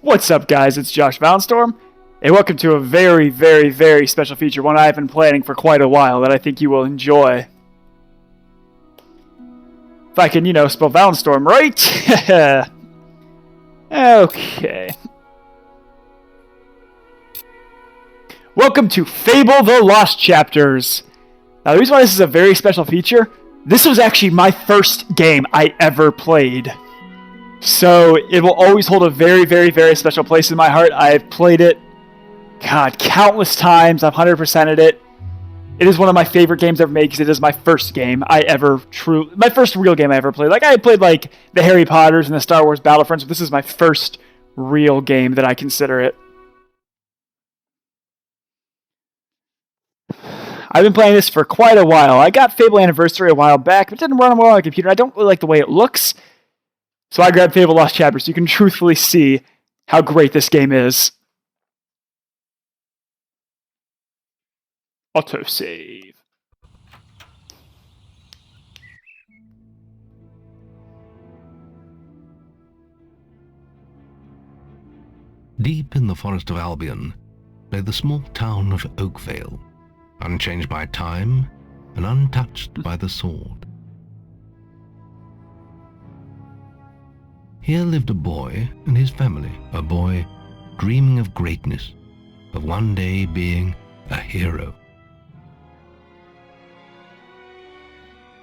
What's up, guys? It's Josh Valenstorm, and welcome to a very, very, very special feature, one I've been planning for quite a while that I think you will enjoy. If I can, spell Valenstorm right. Okay. Welcome to Fable the Lost Chapters. Now, the reason why this is a very special feature, this was actually my first game I ever played. So, it will always hold a very, very, very special place in my heart. I've played it, countless times. I've 100%ed it. It is one of my favorite games ever made because it is my first game my first real game I ever played. I had played, the Harry Potters and the Star Wars Battlefronts, but this is my first real game that I consider it. I've been playing this for quite a while. I got Fable Anniversary a while back, but it didn't run well on my computer. I don't really like the way it looks. So I grabbed Fable Lost Chapters so you can truthfully see how great this game is. Autosave. Deep in the forest of Albion lay the small town of Oakvale, unchanged by time and untouched by the sword. Here lived a boy and his family, a boy dreaming of greatness, of one day being a hero.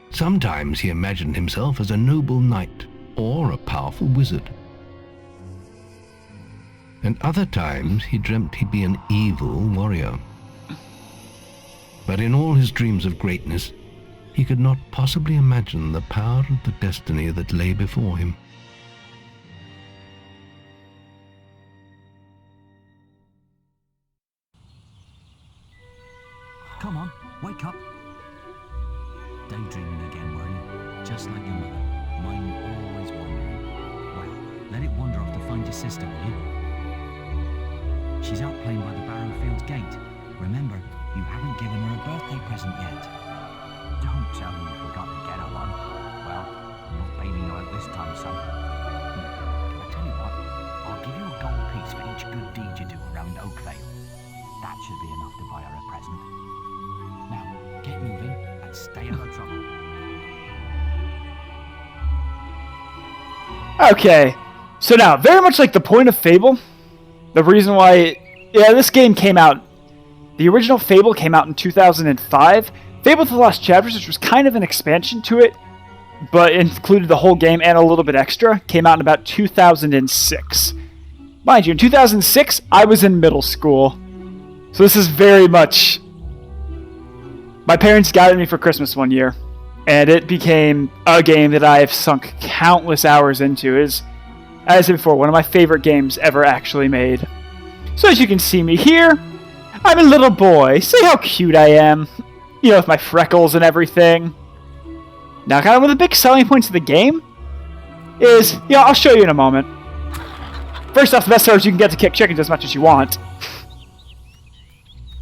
Sometimes he imagined himself as a noble knight or a powerful wizard. And other times he dreamt he'd be an evil warrior. But in all his dreams of greatness, he could not possibly imagine the power of the destiny that lay before him. Come on, wake up. Daydreaming again, were you? Just like your mother. Mine always wandering. Well, let it wander off to find your sister, will you? She's out playing by the Barrowfields gate. Remember, you haven't given her a birthday present yet. Don't tell me you forgot to get her one. Well, I'm not bailing you out this time, son. I tell you what, I'll give you a gold piece for each good deed you do around Oakvale. That should be enough to buy her a present. Now, get moving and stay out of trouble. Okay, so now, very much like the point of Fable, the reason why, this game came out, the original Fable came out in 2005. Fable the Lost Chapters, which was kind of an expansion to it, but included the whole game and a little bit extra, came out in about 2006. Mind you, in 2006, I was in middle school. So this is very much... My parents got it me for Christmas one year, and it became a game that I have sunk countless hours into. It is, as I said before, one of my favorite games ever actually made. So as you can see me here, I'm a little boy. See how cute I am? With my freckles and everything. Now, kind of one of the big selling points of the game is, I'll show you in a moment. First off, the best part is you can get to kick chickens as much as you want.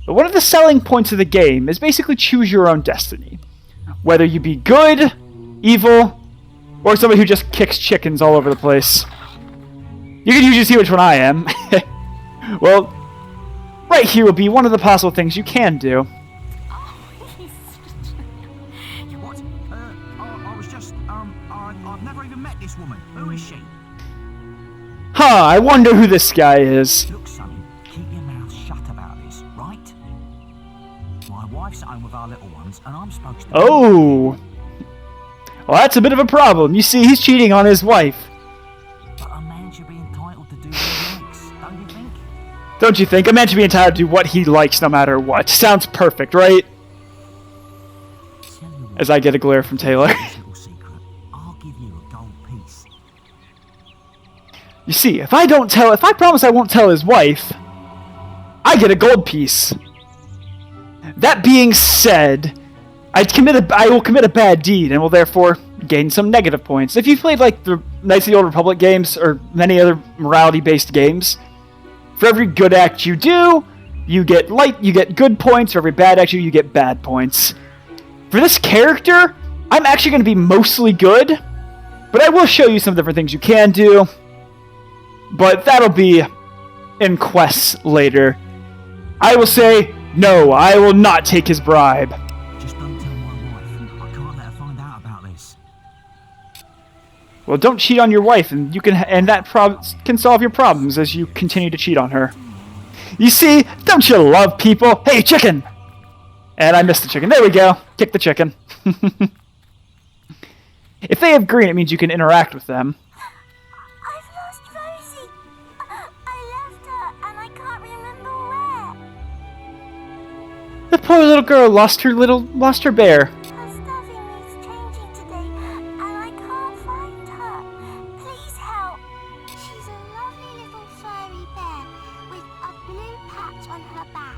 But one of the selling points of the game is basically choose your own destiny. Whether you be good, evil, or somebody who just kicks chickens all over the place. You can usually see which one I am. Well, right here will be one of the possible things you can do. What? I was just, I've never even met this woman. Who is she? I wonder who this guy is. Look, Sonny, keep your mouth shut about this, right? My wife's at home with our little ones, and I'm supposed to... Oh! Well, that's a bit of a problem. You see, he's cheating on his wife. But a man should be entitled to do what he likes, don't you think? Don't you think? A man should be entitled to do what he likes no matter what. Sounds perfect, right? As I get a glare from Taylor. Little secret. I'll give you a gold piece. You see, if I promise I won't tell his wife, I get a gold piece. That being said, I will commit a bad deed and will therefore gain some negative points. If you've played the Knights of the Old Republic games or many other morality-based games, for every good act you do, you get good points. For every bad act you get bad points. For this character, I'm actually going to be mostly good, but I will show you some different things you can do. but that'll be in quests later. I will say, no, I will not take his bribe. Just don't tell my wife. I can't let her find out about this. Well, don't cheat on your wife, and that can solve your problems as you continue to cheat on her. You see, don't you love people? Hey, chicken! And I missed the chicken. There we go. Kick the chicken. If they have green, it means you can interact with them. I've lost Rosie. I left her and I can't remember where. The poor little girl lost her bear. Her stuffing needs changing today and I can't find her. Please help. She's a lovely little furry bear with a blue patch on her back.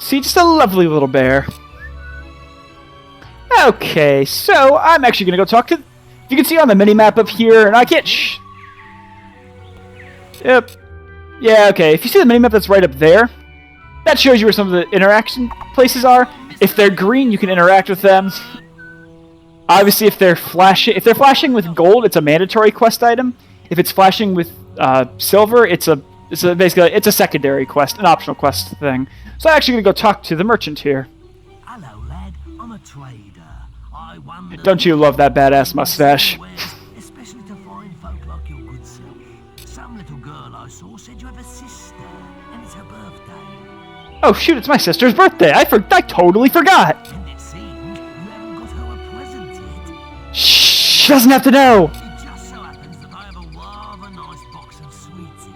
See, just a lovely little bear. Okay, so I'm actually going to go talk to... You can see on the mini-map up here, and I can't... Yep. Yeah, okay. If you see the mini-map that's right up there, that shows you where some of the interaction places are. If they're green, you can interact with them. Obviously, if they're flashing with gold, it's a mandatory quest item. If it's flashing with silver, it's basically a secondary quest, an optional quest thing. So I'm actually going to go talk to the merchant here. Hello, lad. I'm a trader. I wonder... Don't you love that badass mustache? Especially to find folk like your good self. Some little girl I saw said you have a sister, and it's her birthday. Oh shoot, it's my sister's birthday. I totally forgot. And it seems you haven't got her a present yet. Shh, she doesn't have to know. It just so happens that I have a rather nice box of sweets here.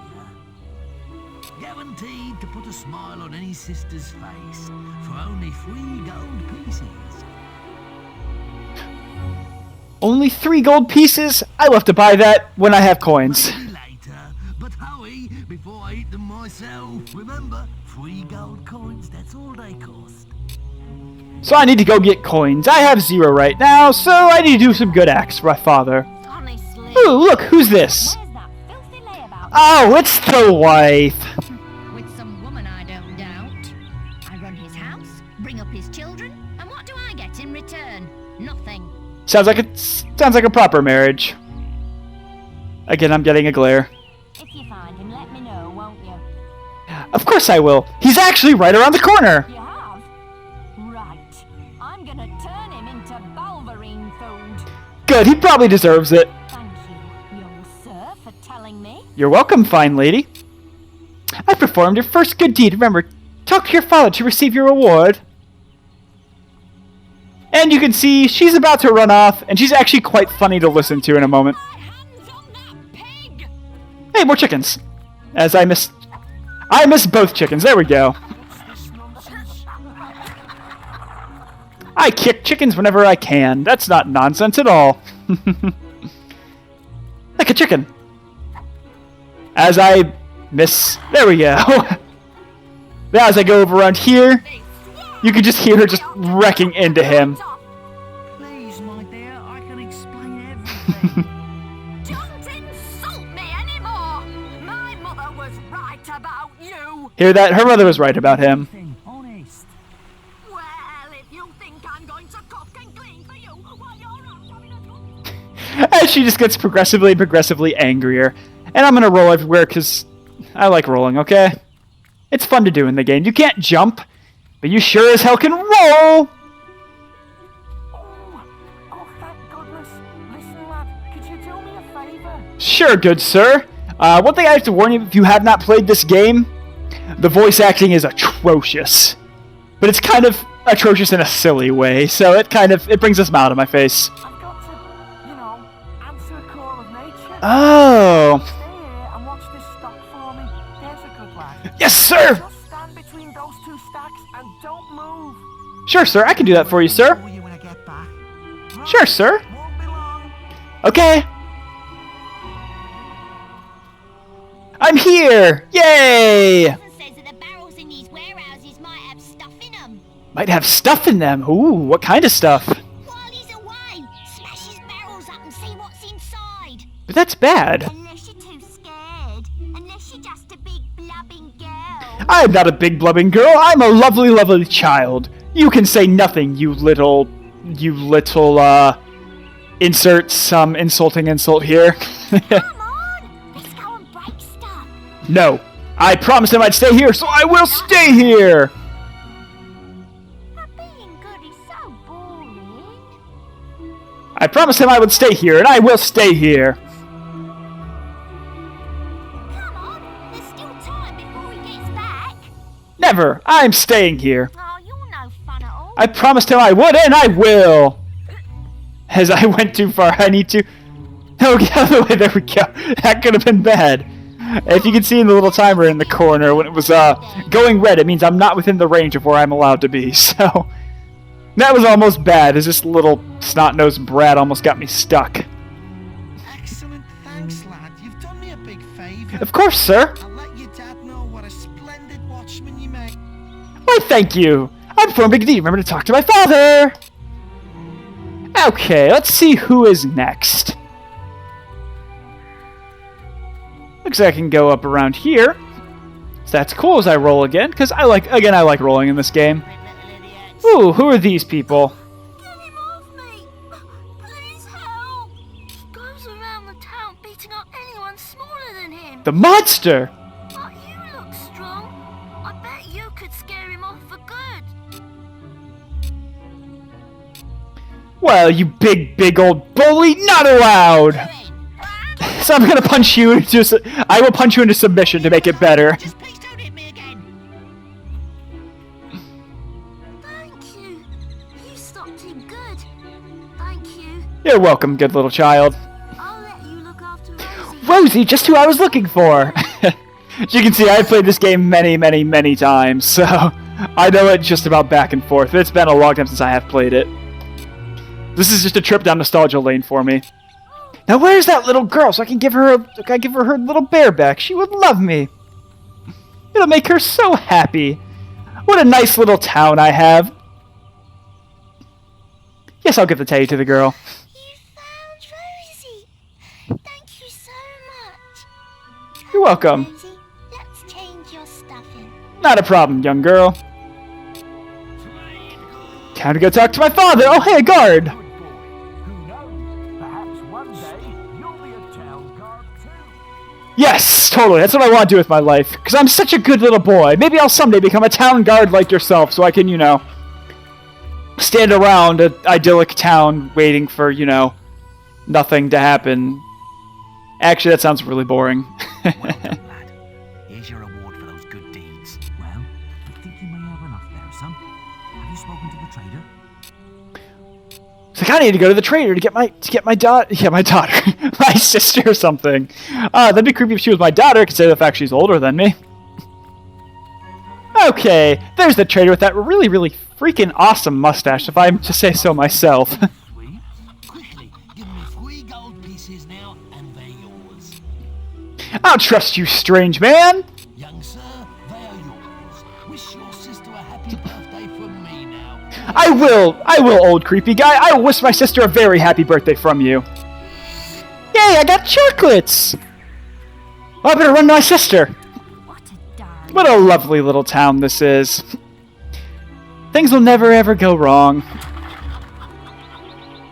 Guaranteed to put a smile on any sister's face for only 3 gold pieces. Only 3 gold pieces? I'll have to buy that when I have coins. Maybe later, but hurry before I eat them myself. Remember, 3 gold coins, that's all they cost. So I need to go get coins. I have 0 right now, so I need to do some good acts for my father. Honestly. Ooh, look, who's this? Where's that filthy layabout? Oh, it's the wife. With some woman, I don't doubt. I run his house, bring up his children, and what do I get in return? Nothing. Sounds like a proper marriage. Again, I'm getting a glare. If you find him, let me know, won't you? Of course I will. He's actually right around the corner. You have? Right. I'm gonna turn him into Balverine food. Good, he probably deserves it. Thank you, young sir, for telling me. You're welcome, fine lady. I performed your first good deed. Remember, talk to your father to receive your reward. And you can see she's about to run off, and she's actually quite funny to listen to in a moment. My hands on that pig! Hey, more chickens. As I missed both chickens. There we go. I kick chickens whenever I can. That's not nonsense at all. Like a chicken. As I miss... There we go. Now as I go over around here, you can just hear her just wrecking into him. Please, my dear, I can explain everything. Don't insult me anymore! My mother was right about you! Hear that? Her mother was right about him. Honest. Well, if you think I'm going to cook and clean for you while you're out having a good... As she just gets progressively angrier. And I'm gonna roll everywhere because I like rolling, okay? It's fun to do in the game. You can't jump, but you sure as hell can roll! Oh, thank goodness. Listen, lad, could you do me a favour? Sure, good sir. One thing I have to warn you, if you have not played this game, the voice acting is atrocious. But it's kind of atrocious in a silly way, so it brings a smile to my face. I've got to, answer a call of nature. Oh. Stay here and watch this stock for me. There's a good lad. Yes, sir! Just stand between those 2 stacks and don't move. Sure, sir. I can do that for you, sir. Call you when I get back. Sure, sir. Won't be long. Okay. I'm here! Yay! Says that the barrels in these warehouses might have stuff in them. Might have stuff in them. Ooh, what kind of stuff? While he's away, smash his barrels up and see what's inside. But that's bad. Unless you're too scared. Unless you're just a big blubbing girl. I'm not a big blubbing girl. I'm a lovely, lovely child. You can say nothing, you little, insert some insulting insult here. Come on! Let's go and stuck. No. I promised him I'd stay here, so I will stay here! But being good is so boring. I promised him I would stay here, and I will stay here! Come on, there's still time before he gets back. Never! I'm staying here! Oh, you're no fun at all. I promised him I would, and I will! As I went too far, I need to... Oh, get out of the way, there we go. That could have been bad. If you can see in the little timer in the corner, when it was going red, it means I'm not within the range of where I'm allowed to be, so... That was almost bad, as this little snot-nosed brat almost got me stuck. Excellent, thanks, lad. You've done me a big favour. Of course, sir! I'll let your dad know what a splendid watchman you make. Why, thank you! I'm from Big D, remember to talk to my father! Okay, let's see who is next. Looks like I can go up around here. So that's cool as I roll again, because I like rolling in this game. Ooh, who are these people? Get him off me! Please help! He goes around the town beating up anyone smaller than him. The monster! But you look strong. I bet you could scare him off for good. Well, you big old bully, not allowed! So I'm gonna punch you into... I will punch you into submission to make it better. Just please don't hit me again. Thank you. You stopped him good. Thank you. You're welcome, good little child. I'll let you look after Rosie. Rosie, just who I was looking for! As you can see, I've played this game many times, so I know it just about back and forth. It's been a long time since I have played it. This is just a trip down nostalgia lane for me. Now where's that little girl so I can give her her little bear back? She would love me. It'll make her so happy. What a nice little town I have. Yes, I'll give the teddy to the girl. You found Rosie. Thank you so much. You're welcome. Rosie, let's change your stuffing. Not a problem, young girl. Time to go talk to my father. Oh, hey, a guard. Good boy. Who knows? Perhaps one day you'll be a town guard too. Yes, totally. That's what I want to do with my life. Because I'm such a good little boy. Maybe I'll someday become a town guard like yourself so I can, stand around an idyllic town waiting for, nothing to happen. Actually, that sounds really boring. Well done, lad. Here's your reward for those good deeds. Well, I think you may have enough there, son. Have you spoken to the trader? So I kind of need to go to the trader to get my daughter, my sister or something. That'd be creepy if she was my daughter, considering the fact she's older than me. Okay, there's the trader with that really freaking awesome mustache, if I to say so myself. Sweet. Quickly, give me 3 gold pieces now, and they're yours. I'll trust you, strange man. Young sir, they are yours. Wish your sister a happy birthday from me now. I will, old creepy guy. I will wish my sister a very happy birthday from you. Yay, I got chocolates! Well, I better run to my sister. What a darling. What a lovely little town this is. Things will never ever go wrong.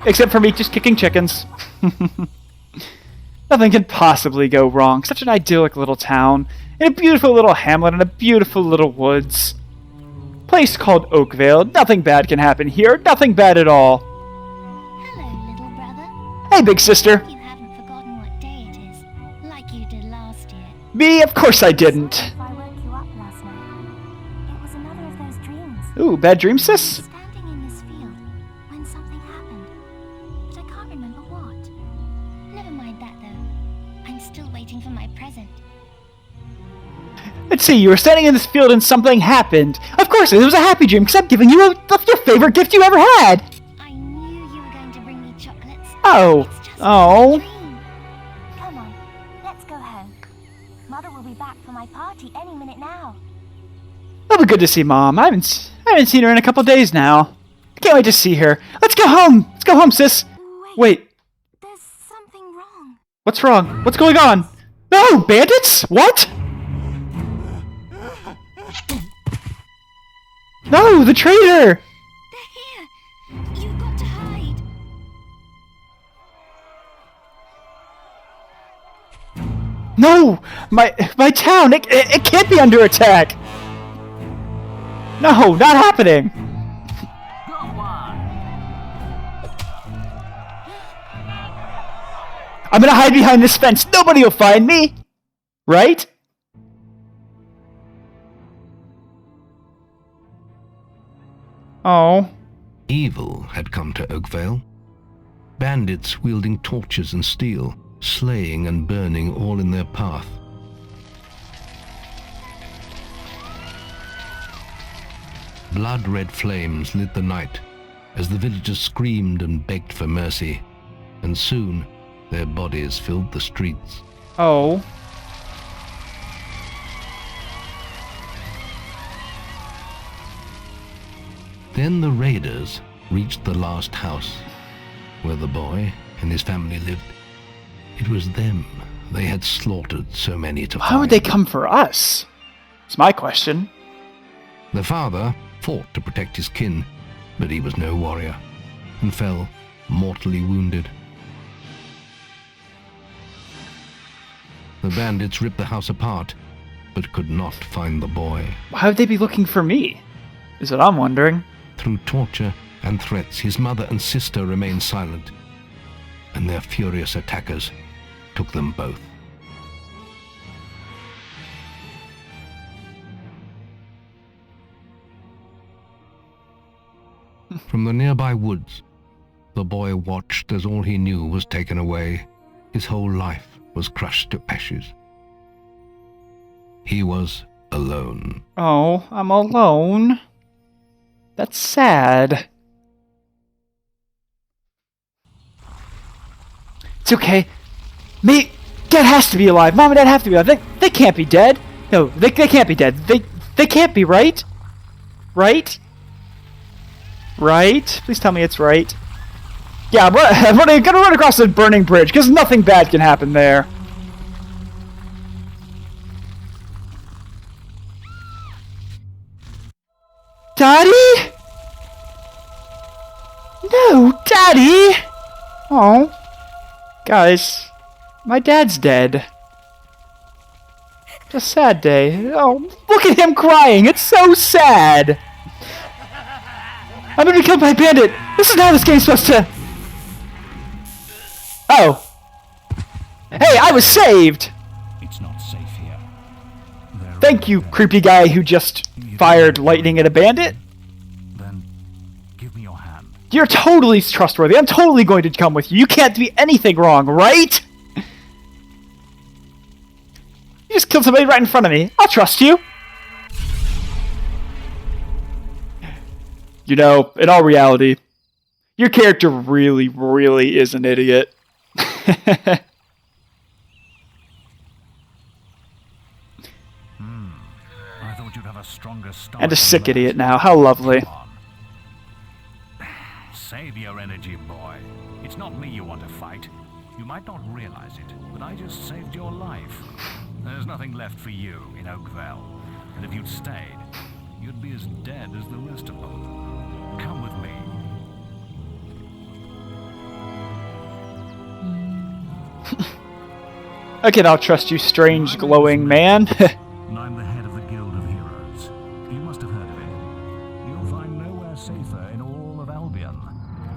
Except for me just kicking chickens. Nothing can possibly go wrong. Such an idyllic little town. In a beautiful little hamlet in a beautiful little woods. Place called Oakvale. Nothing bad can happen here. Nothing bad at all. Hello, little brother. Hey, big sister. You haven't forgotten what day it is, like you did last year. Me? Of course I didn't. If I woke you up last night, it was another of those dreams. Ooh, bad dream, sis? Standing in this field when something happened, but I can't remember what. Never mind that though. I'm still waiting for my present. Let's see, you were standing in this field and something happened. Of course, it was a happy dream, because I'm giving you your favorite gift you ever had. I knew you were going to bring me chocolates. Oh. It's just Oh. a dream. Come on, let's go home. Mother will be back for my party any minute now. It'll be good to see Mom. I haven't seen her in a couple days now. I can't wait to see her. Let's go home. Let's go home, sis. Wait, There's something wrong. what's wrong? What's going on? No, bandits? What? No, the traitor! They're here. You've got to hide. No! My town! It can't be under attack! No, not happening! Got one. I'm gonna hide behind this fence. Nobody will find me! Right? Oh. Evil had come to Oakvale. Bandits wielding torches and steel, slaying and burning all in their path. Blood-red flames lit the night as the villagers screamed and begged for mercy, and soon their bodies filled the streets. Oh. Then the raiders reached the last house where the boy and his family lived. It was them they had slaughtered so many to find. Why would they come for us? It's my question. The father fought to protect his kin, but he was no warrior and fell mortally wounded. The bandits ripped the house apart, but could not find the boy. Why would they be looking for me? Is what I'm wondering. Through torture and threats, his mother and sister remained silent, and their furious attackers took them both. From the nearby woods, the boy watched as all he knew was taken away. His whole life was crushed to ashes. He was alone. Oh, I'm alone. That's sad. It's okay. Dad has to be alive. Mom and Dad have to be alive. They can't be dead. No, they can't be dead. They can't be, right? Right? Right? Please tell me it's right. Yeah, I'm gonna run across the burning bridge, because nothing bad can happen there. Daddy? No, Daddy! Oh. Guys, my dad's dead. It's a sad day. Oh, look at him crying! It's so sad! I'm gonna be killed by a bandit! This is how this game's supposed to... Oh. Hey, I was saved! It's not safe here. Thank you, creepy guy who just fired lightning at a bandit. Then give me your hand. You're totally trustworthy. I'm totally going to come with you. You can't do anything wrong, right? You just killed somebody right in front of me. I'll trust you. You know, in all reality, your character really, really is an idiot. I thought you'd have a stronger start. And a sick idiot now. How lovely. Save your energy, boy. It's not me you want to fight. You might not realize it, but I just saved your life. There's nothing left for you in Oakvale. And if you'd stayed, you'd be as dead as the rest of them. Come with me. Okay, I'll trust you, strange glowing man. I'm the head of the Guild of Heroes. You must have heard of it. You'll find nowhere safer in all of Albion,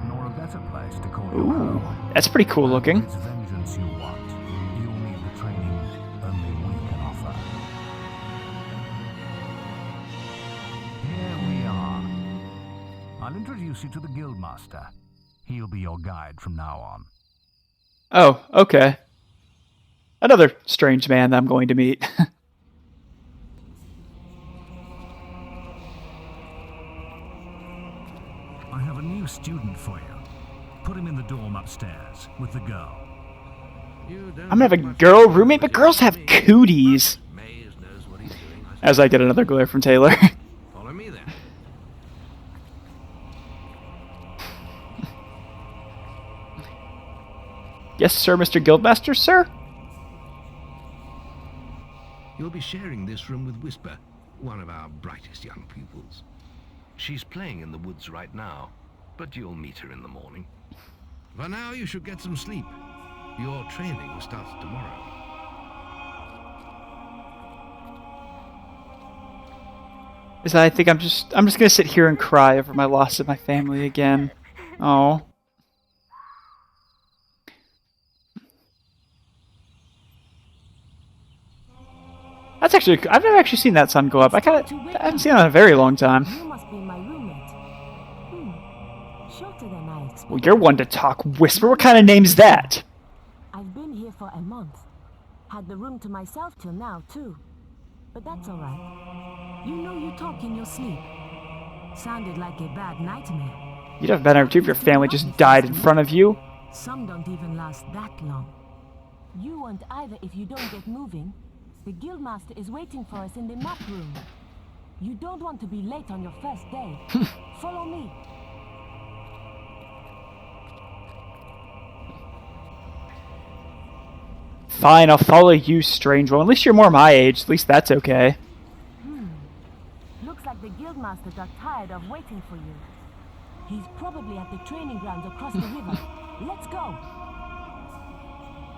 nor a better place to call your Ooh, home. that's pretty cool looking. It's vengeance you want. You'll need the training only we can offer. Here we are. I'll introduce you to the Guildmaster. He'll be your guide from now on. Oh, okay. Another strange man that I'm going to meet. I have a new student for you. Put him in the dorm upstairs with the girl. I'm gonna have a girl roommate, but girls have cooties. As I get another glare from Taylor. Follow me then. Yes, sir, Mr. Guildmaster, sir? You'll be sharing this room with Whisper, one of our brightest young pupils. She's playing in the woods right now, but you'll meet her in the morning. For now, you should get some sleep. Your training starts tomorrow. is that I think I'm just gonna sit here and cry over my loss of my family again. Oh. That's actually, I've never actually seen that sun go up. I haven't seen it in a very long time. You must be my roommate. Shorter than I expected. Well, you're one to talk whisper. What kind of name's that? I've been here for a month. Had the room to myself till now, too. But that's alright. You know you talk in your sleep. Sounded like a bad nightmare. You'd have better too if your family just died in front of you. Some don't even last that long. You won't either if you don't get moving. The guildmaster is waiting for us in the map room. You don't want to be late on your first day. Follow me. Fine, I'll follow you, strange one. At least you're more my age. At least that's okay. Looks like the guildmaster got tired of waiting for you. He's probably at the training grounds across the river. Let's go.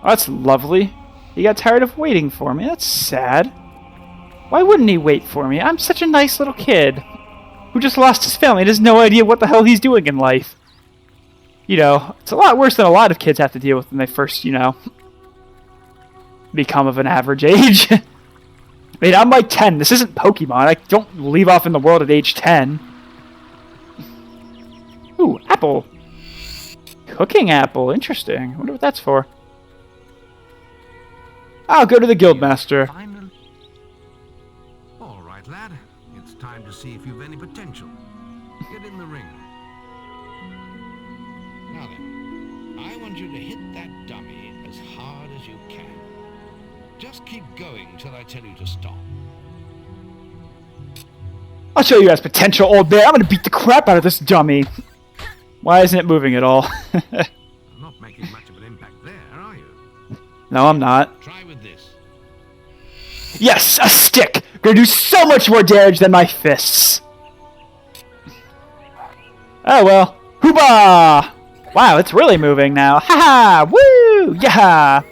Oh, that's lovely. He got tired of waiting for me. That's sad. Why wouldn't he wait for me? I'm such a nice little kid who just lost his family and has no idea what the hell he's doing in life. You know, it's a lot worse than a lot of kids have to deal with when they first, you know, become of an average age. I mean, I'm like 10. This isn't Pokemon. I don't leave off in the world at age 10. Ooh, apple. Cooking apple. Interesting. I wonder what that's for. I'll go to the guildmaster. All right, lad. It's time to see if you've any potential. Get in the ring. Now then, I want you to hit that dummy as hard as you can. Just keep going till I tell you to stop. I'll show you guys potential, old bear. I'm gonna beat the crap out of this dummy. Why isn't it moving at all? Not making much of an impact there, are you? No, I'm not. Try with this. Yes, a stick! Gonna do so much more damage than my fists. Oh well. Hooba! Wow, it's really moving now. Ha ha! Woo! Yeah!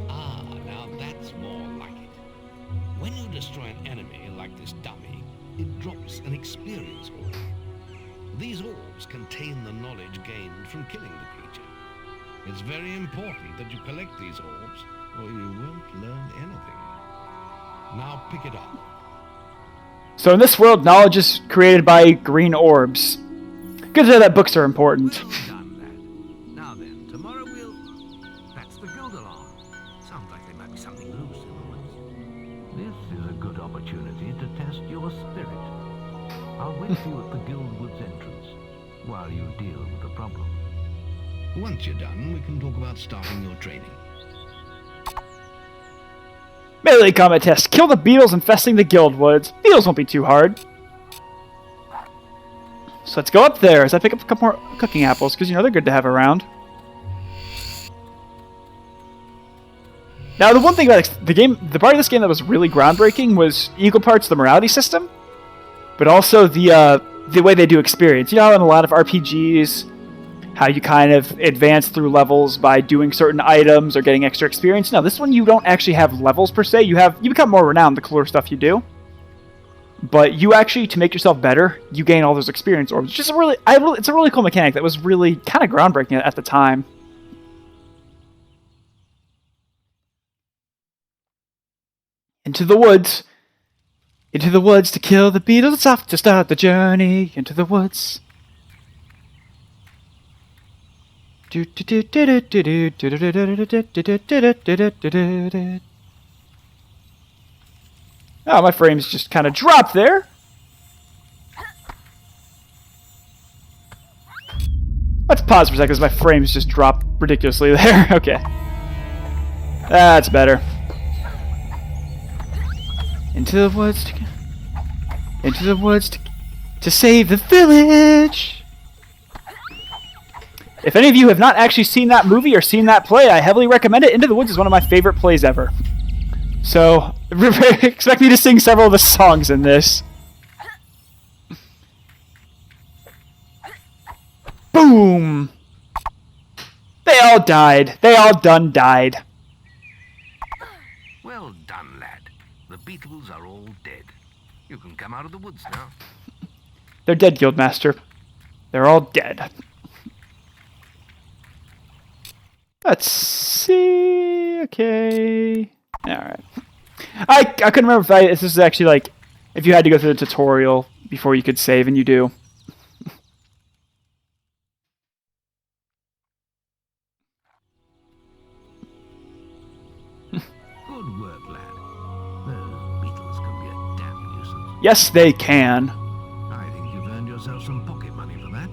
Ah, now that's more like it. When you destroy an enemy like this dummy, it drops an experience orb. These orbs contain the knowledge gained from killing the creature. It's very important that you collect these orbs, or you won't learn anything. Now pick it up. So in this world, knowledge is created by green orbs. Good to know that books are important. Well done, lad. Now then, tomorrow we'll... That's the guild alarm. Sounds like there might be something loose in the woods. This is a good opportunity to test your spirit. I'll wait for you at the guild woods entrance while you deal with the problem. Once you're done, we can talk about starting your training. Melee combat test. Kill the beetles infesting the guild woods. Beetles won't be too hard. So let's go up there as I pick up a couple more cooking apples, because, you know, they're good to have around. Now, the one thing about the game, the part of this game that was really groundbreaking was equal parts the morality system, but also the way they do experience. You know how in a lot of RPGs, how you kind of advance through levels by doing certain items or getting extra experience? No, this one you don't actually have levels per se. You become more renowned the cooler stuff you do. But you actually, to make yourself better, you gain all those experience orbs. Which is it's a really cool mechanic that was really kind of groundbreaking at the time. Into the woods. Into the woods to kill the beetles. It's off to start the journey. Into the woods. Oh, my frames just kind of dropped there. Let's pause for a second because my frames just dropped ridiculously there. Okay. That's better. Into the woods to save the village. If any of you have not actually seen that movie or seen that play, I heavily recommend it. Into the Woods is one of my favorite plays ever. So, expect me to sing several of the songs in this. Boom! They all died. They all done died. Well done, lad. The beetles are all dead. You can come out of the woods now. They're dead, Guildmaster. They're all dead. Let's see. Okay. Alright. I couldn't remember if this is actually like, if you had to go through the tutorial before you could save, and you do. Good work, lad. Those beetles can be a damn nuisance. Yes, they can. I think you've earned yourself some pocket money for that.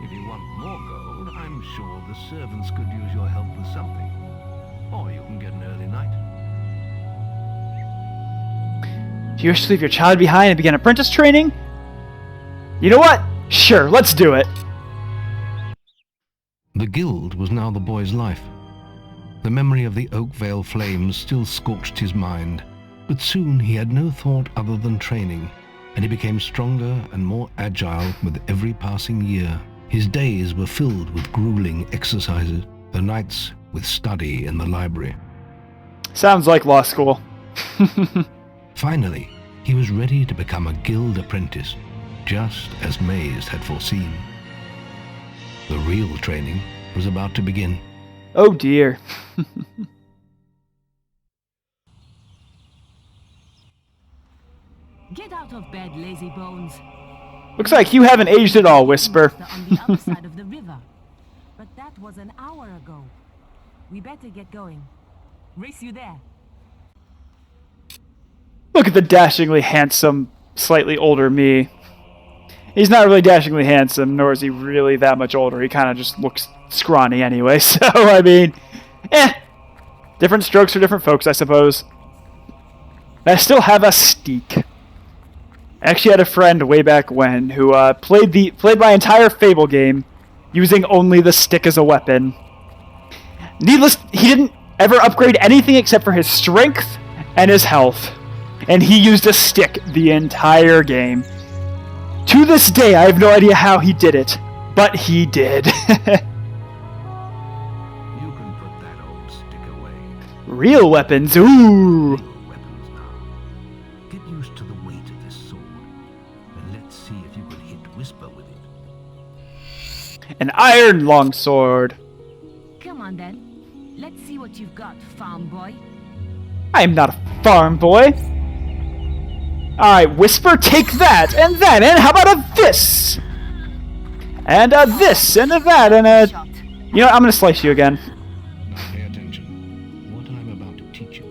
If you want more gold, I'm sure the servants could use your help with something. Or you can get an early night. Do you wish to leave your child behind and begin apprentice training? You know what? Sure, let's do it. The guild was now the boy's life. The memory of the Oakvale flames still scorched his mind, but soon he had no thought other than training, and he became stronger and more agile with every passing year. His days were filled with grueling exercises, the nights with study in the library. Sounds like law school. Finally, he was ready to become a guild apprentice, just as Maze had foreseen. The real training was about to begin. Oh dear. Get out of bed, lazy bones. Looks like you haven't aged at all, Whisper. On the other side of the river. But that was an hour ago. We better get going. Race you there. Look at the dashingly handsome, slightly older me. He's not really dashingly handsome, nor is he really that much older. He kind of just looks scrawny anyway, so, I mean, different strokes for different folks, I suppose. I still have a steak. I actually had a friend way back when who played my entire Fable game using only the stick as a weapon. Needless, he didn't ever upgrade anything except for his strength and his health. And he used a stick the entire game. To this day, I have no idea how he did it, but he did. You can put that old stick away. Real weapons, ooh! Real weapons now. Get used to the weight of this sword, and let's see if you can hit Whisper with it. An iron longsword. Come on then. Let's see what you've got, farm boy. I am not a farm boy. Alright, Whisper, take that, and how about a this? And a this, and a that, and a... You know what, I'm gonna slice you again. Now pay attention. What I'm about to teach you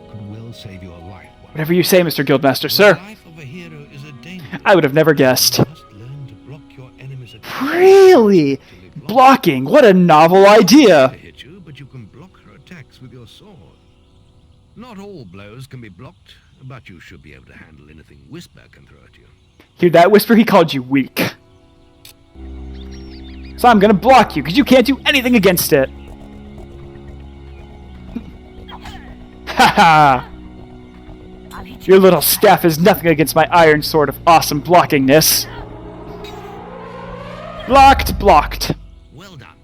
could well save your life. Whatever you say, Mr. Guildmaster, sir. The life of a hero is a danger. I would have never guessed. You must learn to block your enemy's attacks. Really? Blocking, what a novel idea. To hit you, but you can block her attacks with your sword. Not all blows can be blocked, but you should be able to handle anything Whisper can throw at you. Hear that, Whisper? He called you weak. So I'm gonna block you, because you can't do anything against it. Haha! Your little staff is nothing against my iron sword of awesome blockingness. Blocked, blocked. Well done.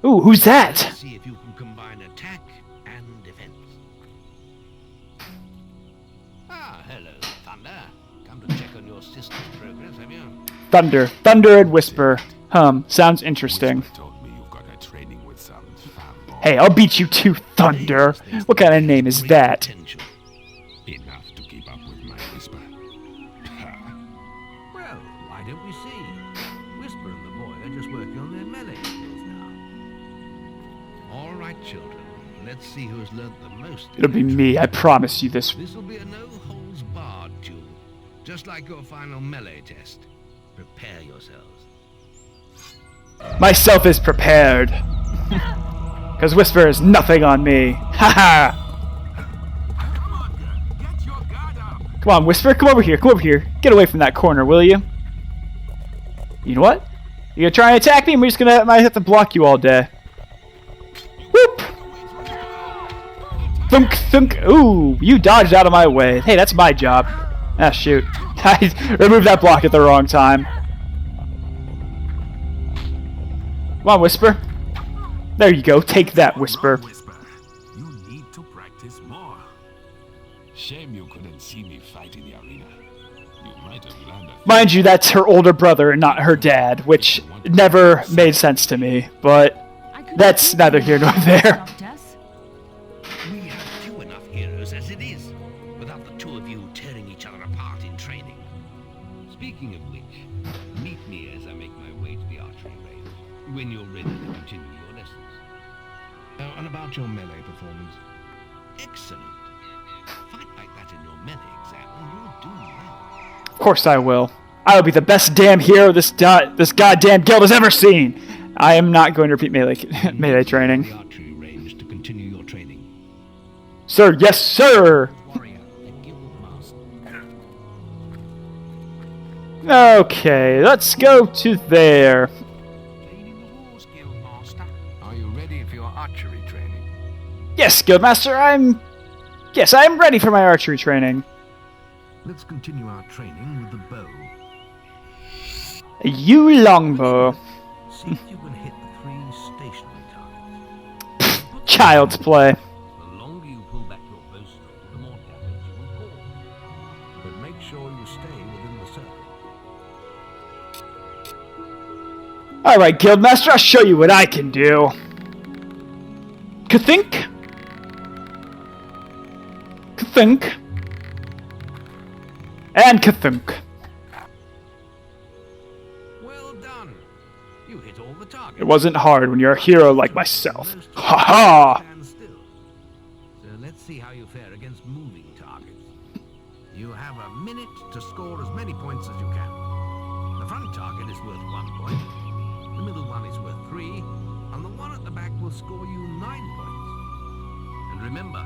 Ooh, who's that? Let's see if you can combine attack and defense. Ah, hello, Thunder. Come to check on your sister's progress, have you? Thunder and Whisper. Sounds interesting. Hey, I'll beat you too, Thunder. What kind of name is that? Enough to keep up with my Whisper. Well, why don't we see? Whisper and the boy are just working on their melee skills now. All right, children. Let's see who has learnt the most. It'll be me, I promise you this. This'll be a no-holds-barred duel, just like your final melee test. Prepare yourselves. Myself is prepared. Because Whisper is nothing on me. Haha! Come on, Whisper, come over here, Get away from that corner, will you? You know what? You gonna try and attack me, and might have to block you all day. Whoop! Thunk, thunk. Ooh, you dodged out of my way. Hey, that's my job. Ah, shoot. I removed that block at the wrong time. Come on, Whisper. There you go. Take that, Whisper. You need to practice more. Shame you couldn't see me fight in the arena. Mind you, that's her older brother and not her dad, which never made sense to me, but that's neither here nor there. We have few enough heroes as it is, without the two of you tearing each other apart in training. Speaking of which, meet me as I make my way to the archery range, when you're ready to continue your lessons. And about your melee performance. Excellent. Fight like that in your melee exam, and you'll do well. Of course I will. I will be the best damn hero this goddamn guild has ever seen. I am not going to repeat melee training. The archery range to continue your training. Sir, yes, sir! Warrior, the guild master. Okay, let's go to there. Leading the wars, Guildmaster. Are you ready for your archery training? Yes, Guildmaster, Yes, I'm ready for my archery training. Let's continue our training with the bow. A yew longbow. See if you can hit the 3 stationary targets. Child's play. The longer you pull back your bowstring, the more damage you will cause. But make sure you stay within the circle. Alright, Guildmaster, I'll show you what I can do. Kathink. Kathink. And Kathunk. Well done. You hit all the targets. It wasn't hard when you're a hero like myself. Ha ha! Stand still. So let's see how you fare against moving targets. You have a minute to score as many points as you can. The front target is worth 1 point, the middle one is worth 3, and the one at the back will score you 9 points. And remember,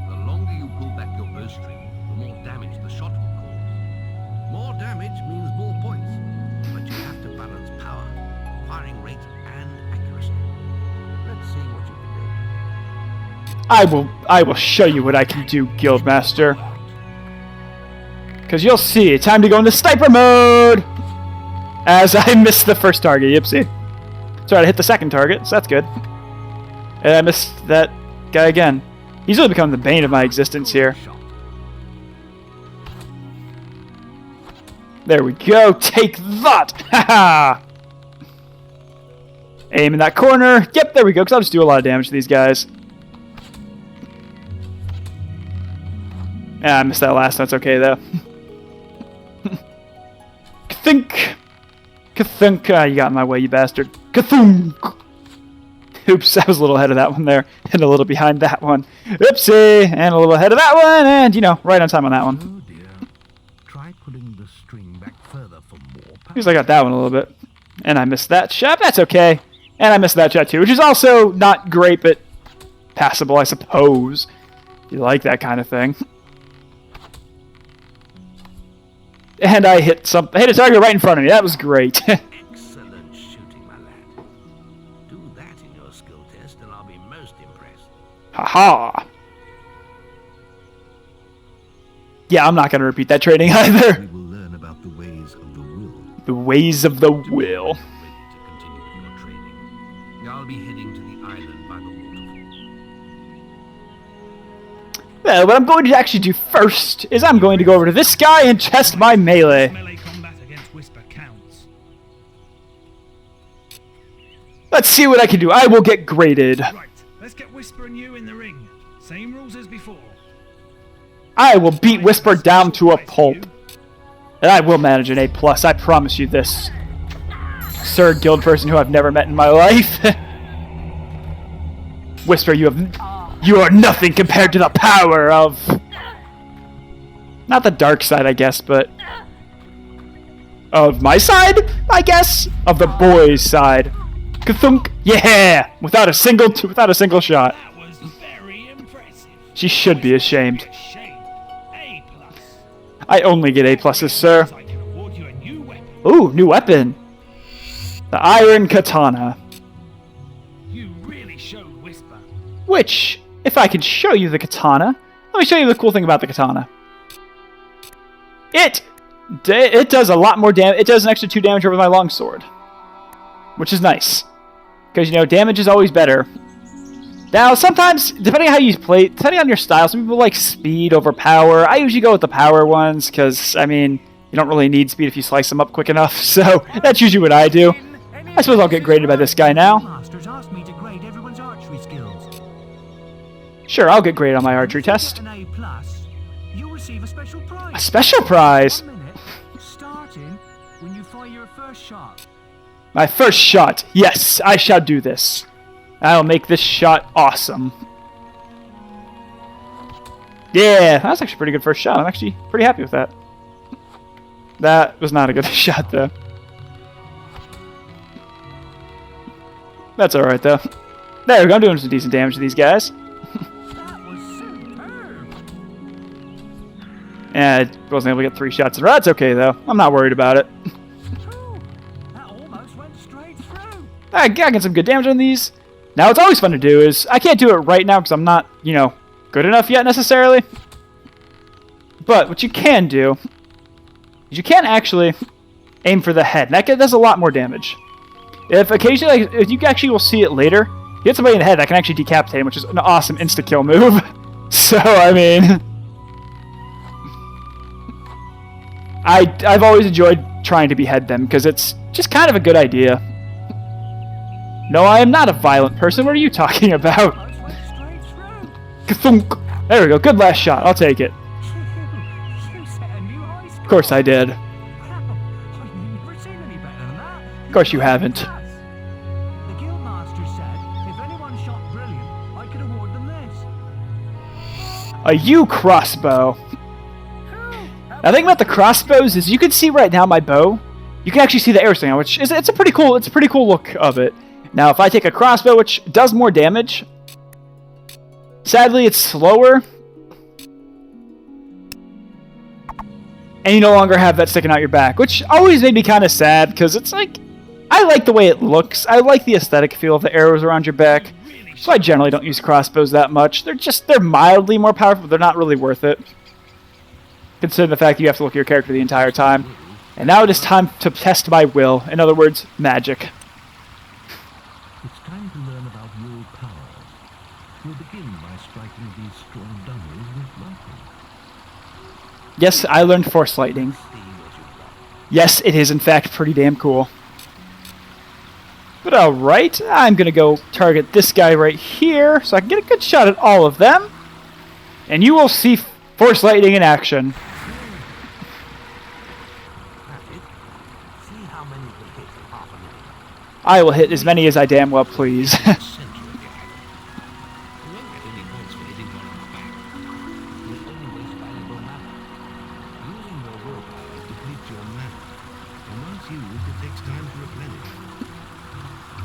the longer you pull back your bowstring, the more damage the shot will cause. More damage means more points, but you have to balance power, firing rate, and accuracy. Let's see what you can do. I will show you what I can do, Guildmaster. Because you'll see, time to go into sniper mode! As I missed the first target, yipsy. Sorry, I hit the second target, so that's good. And I missed that guy again. He's really become the bane of my existence here. There we go, take that! Haha! Aim in that corner. Yep, there we go, because I'll just do a lot of damage to these guys. I missed that last one, that's okay though. Kathunk! Kathunk! You got in my way, you bastard. Kathunk! Oops, I was a little ahead of that one there, and a little behind that one. Oopsie! And a little ahead of that one, and, you know, right on time on that one. Oh dear. Try putting the string back further for more power. Because I got that one a little bit. And I missed that shot, that's okay. And I missed that shot too, which is also not great, but passable, I suppose. You like that kind of thing. And I hit a target right in front of me. That was great. Excellent shooting, my lad. Do that in your skill test and I'll be most impressed. Haha. Yeah, I'm not going to repeat that training either. We will learn about the ways of the will. The ways of the will. Ready to continue with your training. I'll be heading to the island by the waterfall. Well, what I'm going to actually do first is I'm going to go over to this guy and test my melee. Melee combat against Whisper counts. Let's see what I can do. I will get graded. Right, let's get Whisper and you in the ring. Same rules as before. I will beat Whisper down to a pulp. And I will manage an A+, I promise you this. Sir guild person who I've never met in my life. Whisper, you are nothing compared to the power of... Not the dark side, I guess, but... Of my side, I guess? Of the boys' side. Kathunk, yeah! Without a single shot. That was very impressive. She should be ashamed. Shame. A+. I only get A+'s, sir. I can award you a new weapon. Ooh, new weapon. The Iron Katana. You really showed Whisper. Which, if I can show you the katana, let me show you the cool thing about the katana. It does a lot more damage. It does an extra 2 damage over my longsword, which is nice, because you know damage is always better. Now, sometimes, depending on how you play, depending on your style, some people like speed over power. I usually go with the power ones, because I mean, You don't really need speed if you slice them up quick enough, so that's usually what I do. I suppose I'll get graded by this guy now. Masters asked me to grade everyone's archery skills. Sure, I'll get graded on my archery test. An A+, you'll receive a special prize. A special prize? 1 minute, starting when you fire your first shot. My first shot. Yes, I shall do this. I'll make this shot awesome. Yeah, that was actually a pretty good first shot. I'm actually pretty happy with that. That was not a good shot, though. That's alright, though. There we go, I'm doing some decent damage to these guys. That was superb. And I wasn't able to get 3 shots in a row. That's okay, though. I'm not worried about it. That almost went straight through. I got some good damage on these. Now, what's always fun to do is, I can't do it right now because I'm not, you know, good enough yet, necessarily. But what you can do is you can actually aim for the head. That does a lot more damage. If occasionally, like, if you actually will see it later, you hit somebody in the head, that can actually decapitate him, which is an awesome insta-kill move. So, I mean... I've always enjoyed trying to behead them, because it's just kind of a good idea. No, I am not a violent person. What are you talking about? Almost went straight through. Ka-thunk. There we go. Good last shot. I'll take it. You set a new high score. Of course I did. I've never seen any better than that. Of course you haven't. The Guildmaster said if anyone shot brilliant, I could award them this. A yew crossbow. Now, the thing about the crossbows is you can see right now my bow. You can actually see the arrows thing, which is it's a pretty cool look of it. Now, if I take a crossbow, which does more damage, sadly it's slower, and you no longer have that sticking out your back, which always made me kind of sad because it's like I like the way it looks. I like the aesthetic feel of the arrows around your back, so I generally don't use crossbows that much. They're mildly more powerful, but they're not really worth it. Considering the fact that you have to look at your character the entire time. And now it is time to test my will. In other words, magic. It's time to learn about your powers. We'll begin by striking these strong dummies with lightning. Yes, I learned Force Lightning. Yes, it is in fact pretty damn cool. But alright, I'm going to go target this guy right here, so I can get a good shot at all of them. And you will see Force Lightning in action. I will hit as many as I damn well please.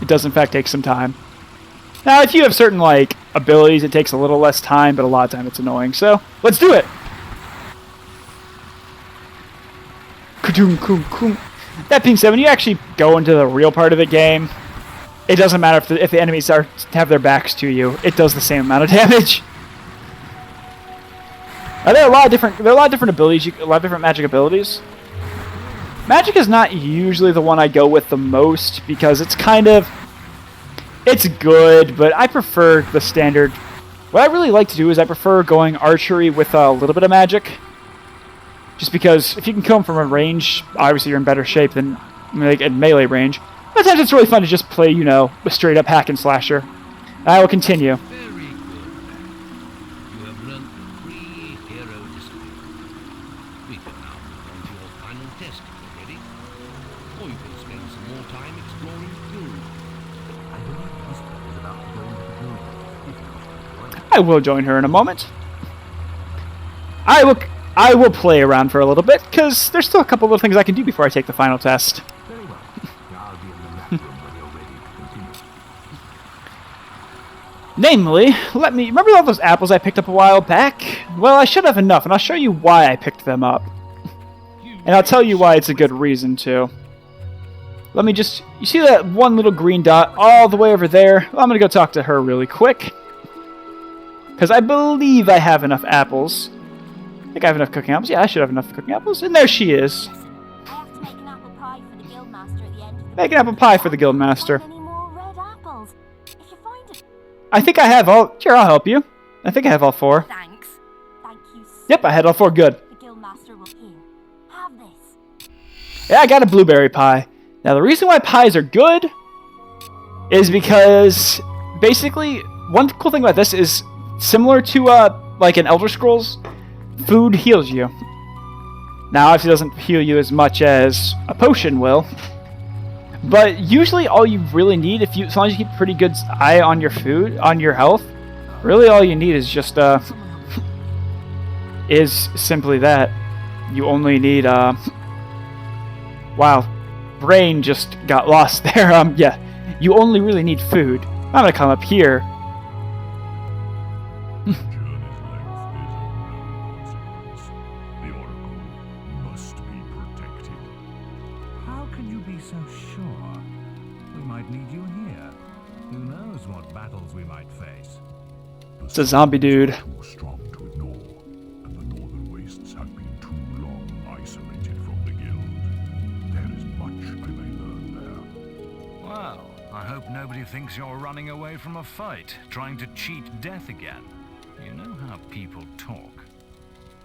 It does in fact take some time. Now, if you have certain, like, abilities, it takes a little less time, but a lot of time it's annoying. So, let's do it! Ka-doom, koom, koom. That being said, when you actually go into the real part of the game, it doesn't matter if the enemies have their backs to you. It does the same amount of damage. There are a lot of different abilities, a lot of different magic abilities. Magic is not usually the one I go with the most because it's kind of... It's good, but I prefer the standard. What I really like to do is I prefer going archery with a little bit of magic. Just because if you can kill them from a range, obviously you're in better shape than like, in melee range. But sometimes it's really fun to just play, you know, a straight up hack and slasher. I will continue. Very good. You have learned the 3 hero disciplines. We can now move on to your final test if you're ready. Or you can spend some more time exploring the guild. I believe Whisper is about to go into the guild. I will join her in a moment. I will play around for a little bit, because there's still a couple of things I can do before I take the final test. Very well. I'll be in the map room when you're ready to continue. Namely, remember all those apples I picked up a while back? Well, I should have enough, and I'll show you why I picked them up. And I'll tell you why it's a good reason, too. Let me just... You see that one little green dot all the way over there? Well, I'm going to go talk to her really quick. Because I believe I have enough apples. I think I have enough cooking apples. Yeah, I should have enough cooking apples. And there she is. I have to make an apple pie for the Guildmaster at the end of the Make an apple pie for the Guildmaster. Any more red apples? If you find it, I think I have all... Sure, I'll help you. I think I have all 4. thanks. Thank you so Yep, I had all 4. Good. The Guildmaster will hear. Have this. Yeah, I got a blueberry pie. Now, the reason why pies are good is because, basically, one cool thing about this is similar to, like an Elder Scrolls, food heals you. Now, obviously, it doesn't heal you as much as a potion will. But usually all you really need, as long as you keep a pretty good eye on your food, on your health, really all you need is just, is simply that. You only need, wow, brain just got lost there. Yeah, you only really need food. I'm gonna come up here. How can you be so sure? We might need you here. Who knows what battles we might face? It's a zombie dude. Too strong to ignore, and the northern wastes have been too long isolated from the guild. There is much I may learn there. Well, I hope nobody thinks you're running away from a fight, trying to cheat death again. You know how people talk.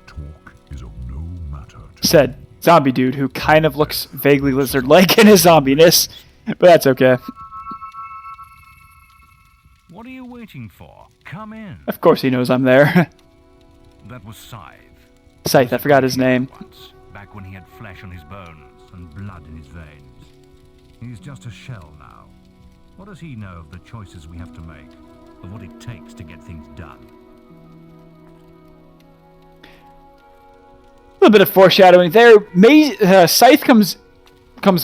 Talk is of no matter to Said zombie dude who kind of looks vaguely lizard-like in his zombiness, but that's okay. What are you waiting for? Come in. Of course he knows I'm there. That was Scythe. Scythe, I forgot his name. Once, back when he had flesh on his bones and blood in his veins. He's just a shell now. What does he know of the choices we have to make? Of what it takes to get things done? A little bit of foreshadowing there. Scythe comes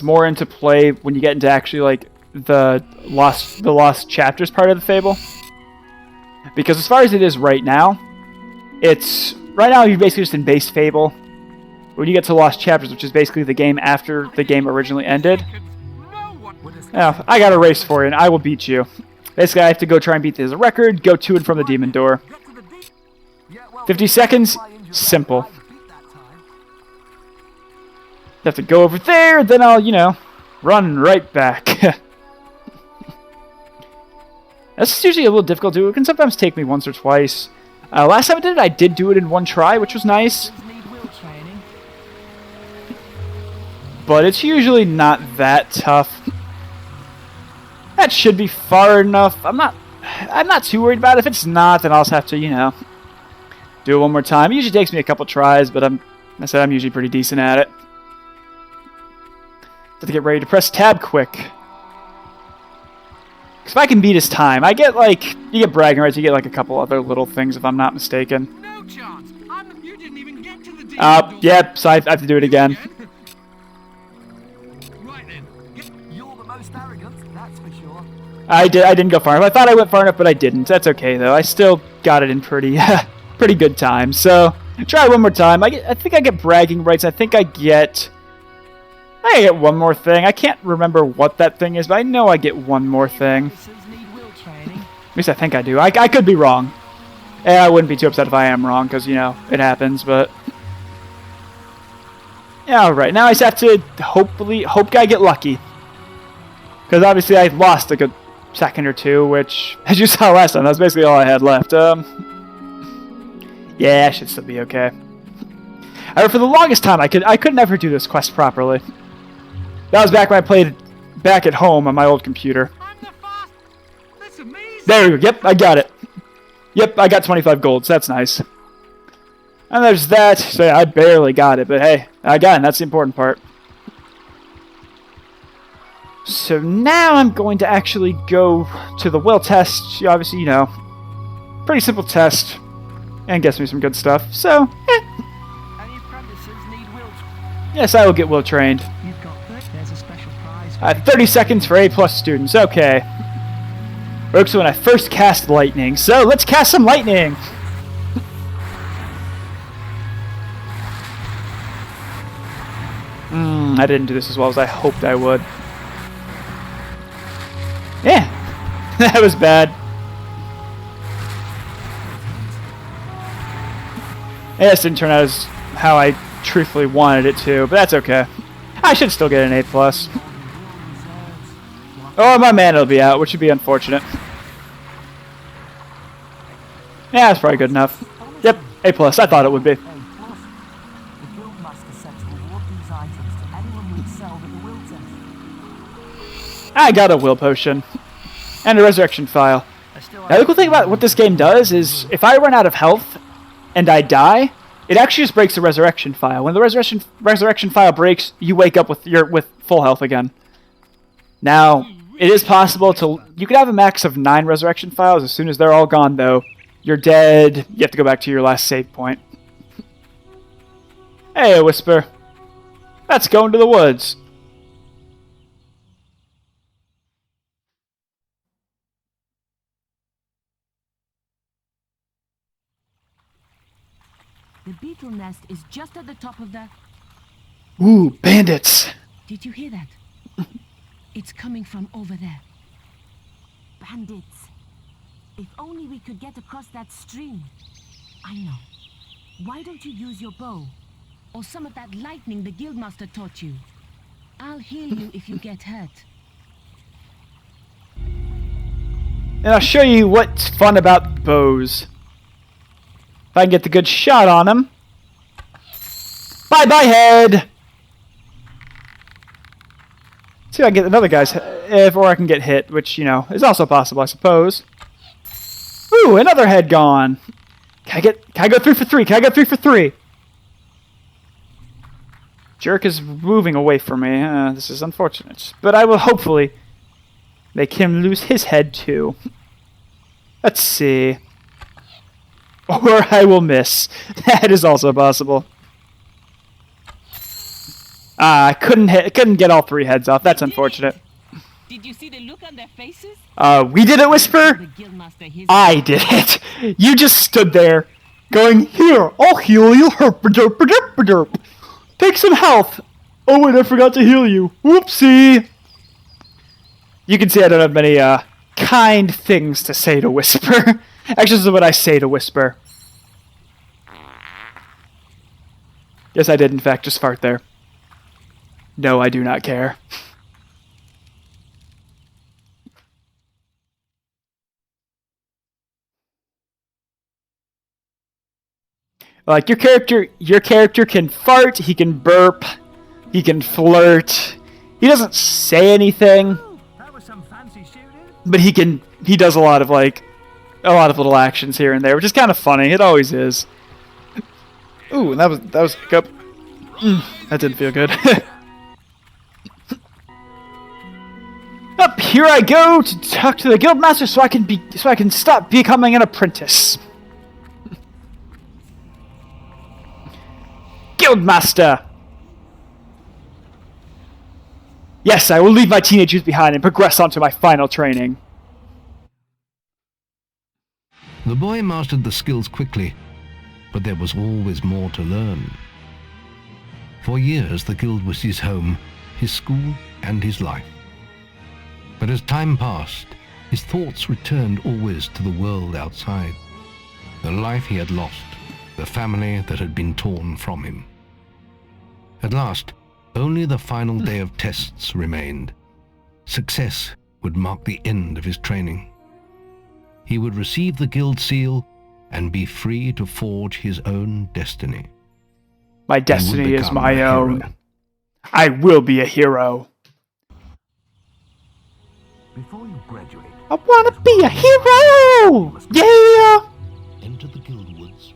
more into play when you get into actually like the lost chapters part of the Fable. Because as far as it is right now, you're basically just in base Fable. When you get to Lost Chapters, which is basically the game after the game originally ended. Now, I got a race for you, and I will beat you. Basically, I have to go try and beat this record, go to and from the demon door. 50 seconds, simple. Have to go over there, then I'll, run right back. This is usually a little difficult to do. It can sometimes take me once or twice. Last time I did do it in one try, which was nice. But it's usually not that tough. That should be far enough. I'm not too worried about it. If it's not, then I'll just have to, do it one more time. It usually takes me a couple tries, but I'm usually pretty decent at it. Have to get ready to press tab quick. Because if I can beat his time, you get bragging rights, you get a couple other little things if I'm not mistaken. No chance. You didn't even get to the demon yep, so I have to do it again. Right then. You're the most arrogant, that's for sure. I didn't go far enough. I thought I went far enough, but I didn't. That's okay though. I still got it in pretty good time. So try one more time. I think I get bragging rights. I think I get one more thing. I can't remember what that thing is, but I know I get one more thing. At least I think I do. I could be wrong. And I wouldn't be too upset if I am wrong, because, it happens, but... Yeah, alright. Now I just have to hope I get lucky. Because obviously I lost a good second or two, which, as you saw last time, that's basically all I had left. Yeah, I should still be okay. However, for the longest time, I could never do this quest properly. That was back when I played back at home on my old computer. That's amazing. There we go. Yep, I got it. Yep, I got 25 gold, so that's nice. And there's that. So yeah, I barely got it, but hey, I got it, and that's the important part. So now I'm going to actually go to the will test. Obviously, pretty simple test. And gets me some good stuff. So, Any apprentices need will yes, I will get will trained. You've got there's a special prize. 30 seconds for A+ students. Okay. Works when I first cast lightning. So let's cast some lightning. I didn't do this as well as I hoped I would. Yeah, that was bad. Yeah, this didn't turn out as how I truthfully wanted it to, but that's okay. I should still get an A+. Oh, my mana will be out, which would be unfortunate. Yeah, that's probably good enough. Yep, A+. I thought it would be. The Guildmaster said to award these items to anyone who I got a will potion. And a resurrection file. Now the cool thing about what this game does is, if I run out of health and I die, it actually just breaks the resurrection file. When the resurrection file breaks, you wake up with full health again. Now, it is possible to... You can have a max of 9 resurrection files. As soon as they're all gone, though, you're dead. You have to go back to your last save point. Hey, Whisper. Let's go into the woods. The beetle nest is just at the top of the... Ooh, bandits. Did you hear that? It's coming from over there. Bandits. If only we could get across that stream. I know. Why don't you use your bow? Or some of that lightning the guildmaster taught you. I'll heal you if you get hurt. And I'll show you what's fun about bows. If I can get the good shot on him. Bye-bye, head! See if I can get another guy's head, or I can get hit, which, you know, is also possible, I suppose. Ooh, another head gone. Can I go 3 for 3? Can I go 3 for 3? Jerk is moving away from me. This is unfortunate. But I will hopefully make him lose his head too. Let's see. Or I will miss. That is also possible. I couldn't get all 3 heads off. That's unfortunate. Did you see the look on their faces? We did it, Whisper. I did it. You just stood there, going, "Here, I'll heal you." Herp, derp, derp, derp. Take some health. Oh wait, I forgot to heal you. Whoopsie. You can see I don't have many kind things to say to Whisper. Actually, this is what I say to Whisper. Yes, I did in fact just fart there. No, I do not care. Like, your character can fart, he can burp, he can flirt. He doesn't say anything, but he does a lot of little actions here and there, which is kind of funny. It always is. Ooh, and that was a hiccup. That didn't feel good. Up here I go to talk to the guildmaster so I can stop becoming an apprentice. Guildmaster! Yes, I will leave my teenage youth behind and progress on to my final training. The boy mastered the skills quickly, but there was always more to learn. For years, the guild was his home, his school, and his life. But as time passed, his thoughts returned always to the world outside, the life he had lost, the family that had been torn from him. At last, only the final day of tests remained. Success would mark the end of his training. He would receive the guild seal and be free to forge his own destiny. My destiny is my own. I will be a hero. Before you graduate, I want to be a hero! Yeah! Enter the guild woods.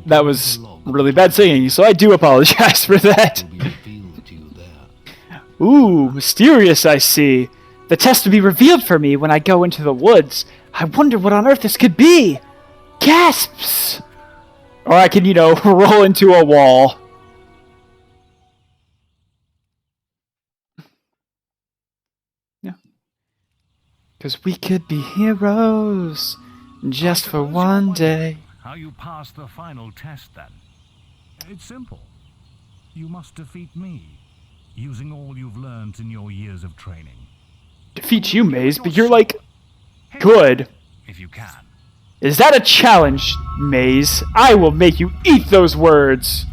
That was really bad singing, so I do apologize for that. Ooh, mysterious, I see. The test will be revealed for me when I go into the woods. I wonder what on earth this could be. Gasps! Or I can, roll into a wall. Yeah. Because we could be heroes just for one day. How you pass the final test, then? It's simple. You must defeat me, using all you've learned in your years of training. Defeat you, Maze, but you're like... good. If you can. Is that a challenge, Maze? I will make you eat those words.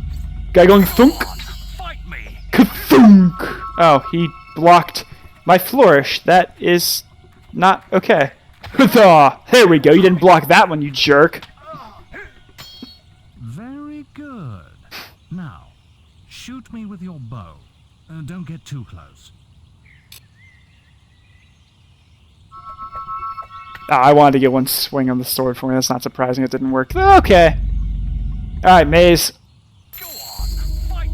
Guy going thunk. Fight me. Ka-thunk. Oh, he blocked my flourish. That is not okay. There we go. You didn't block that one, you jerk. Very good. Now, shoot me with your bow. Don't get too close. I wanted to get one swing on the sword for me. That's not surprising. It didn't work. Okay. Alright, Maze.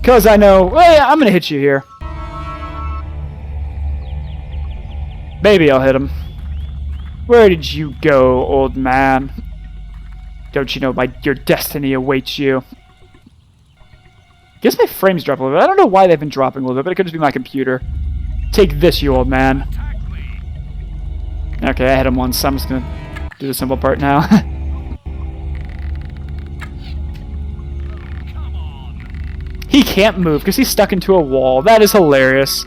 Because I know... Well, yeah, I'm going to hit you here. Maybe I'll hit him. Where did you go, old man? Don't you know your destiny awaits you? Guess my frames drop a little bit. I don't know why they've been dropping a little bit, but it could just be my computer. Take this, you old man. Okay, I hit him once, so I'm just gonna do the simple part now. He can't move because he's stuck into a wall. That is hilarious.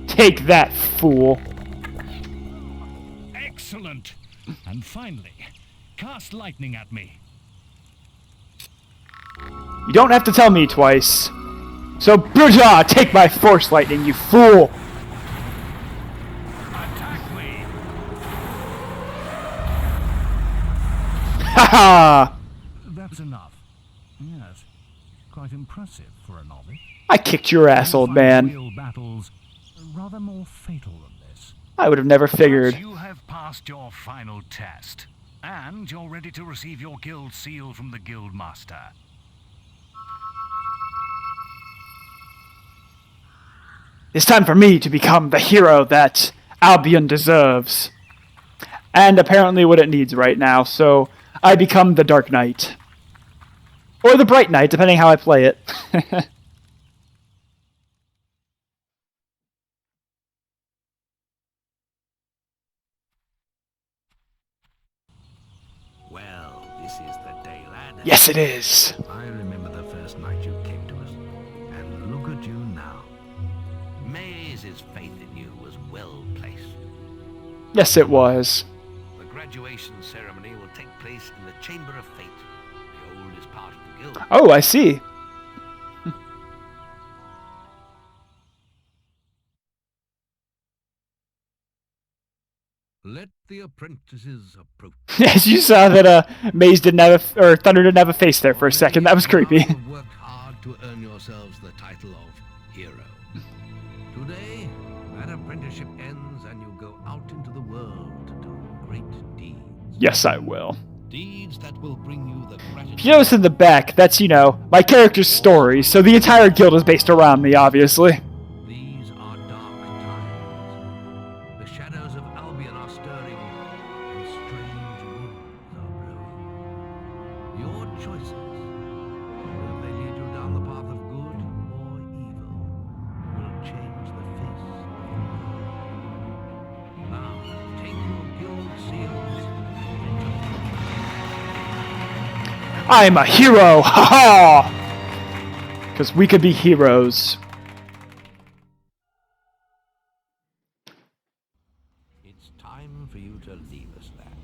Take that, fool. Excellent. And finally, cast lightning at me. You don't have to tell me twice. So, Bruja, take my force lightning, you fool! Attack me. Haha! That's enough. Yes, quite impressive for a novice. I kicked your ass, old man. Real battles rather more fatal than this. I would have never figured. But you have passed your final test, and you're ready to receive your guild seal from the guild master. It's time for me to become the hero that Albion deserves. And apparently what it needs right now, so I become the Dark Knight. Or the Bright Knight, depending how I play it. Well, this is the day, lad. Yes, it is. I remember the first night you came to us, and look at you now. Maze's faith in you was well placed. Yes, it was. The graduation ceremony will take place in the Chamber of Fate, the oldest part of the guild. Oh, I see. Let the apprentices approach. Yes, you saw that Maze didn't have or Thunder didn't have a face there for a second. That was creepy. You've worked hard to earn yourselves the title of hero. Today, that apprenticeship ends and you go out into the world to do great deeds. Yes, I will. Deeds that will bring you the gratitude. If you notice in the back, that's, you know, my character's story, so the entire guild is based around me, obviously. These are dark times. The shadows of Albion are stirring, and strange winds are blowing. Your choices, whether they lead you down the path of good or evil, will change the face of the world. Now, take your guild seals. I'm a hero! Ha-ha! Because we could be heroes. It's time for you to leave us, lad.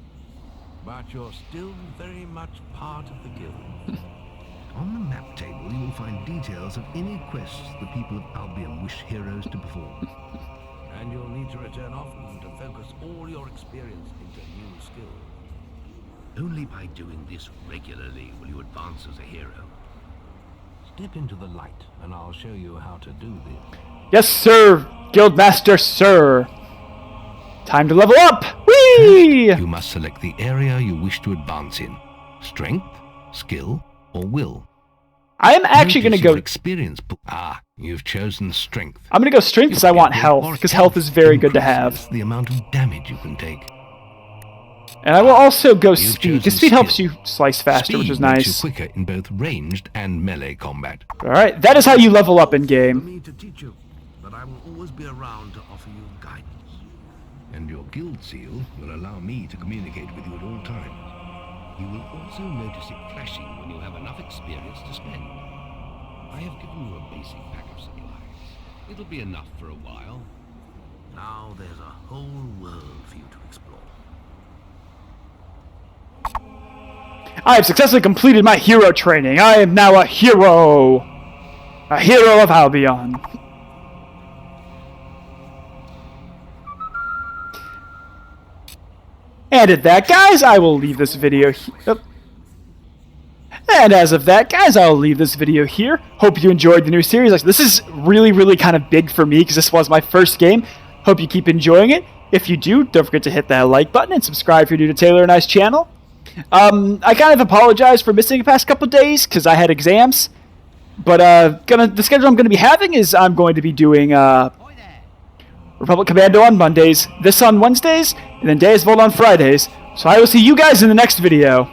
But you're still very much part of the guild. On the map table, you will find details of any quests the people of Albion wish heroes to perform. And you'll need to return often to focus all your experience into new skills. Only by doing this regularly will you advance as a hero. Step into the light, and I'll show you how to do this. Yes, sir! Guildmaster, sir! Time to level up! Whee! You must select the area you wish to advance in. Strength, skill, or will. I'm actually going to go... Experience. You've chosen strength. I'm going to go strength because I want health, because health is very good to have. The amount of damage you can take. And I will also go speed, because speed helps you slice faster, which is nice. Makes you quicker in both ranged and melee combat. Alright, that is how you level up in game. For me to teach you, but I will always be around to offer you guidance. And your guild seal will allow me to communicate with you at all times. You will also notice it flashing when you have enough experience to spend. I have given you a basic pack of supplies. It'll be enough for a while. Now there's a whole world for you to explore. I have successfully completed my hero training. I am now a hero! A hero of Albion. And at that, guys, I will leave this video here. And as of that, guys, I'll leave this video here. Hope you enjoyed the new series. This is really, really kind of big for me because this was my first game. Hope you keep enjoying it. If you do, don't forget to hit that like button and subscribe if you're new to Taylor and I's channel. I kind of apologize for missing the past couple days because I had exams. But the schedule I'm going to be having is I'm going to be doing Republic Commando on Mondays, this on Wednesdays, and then Days Volt on Fridays. So I will see you guys in the next video.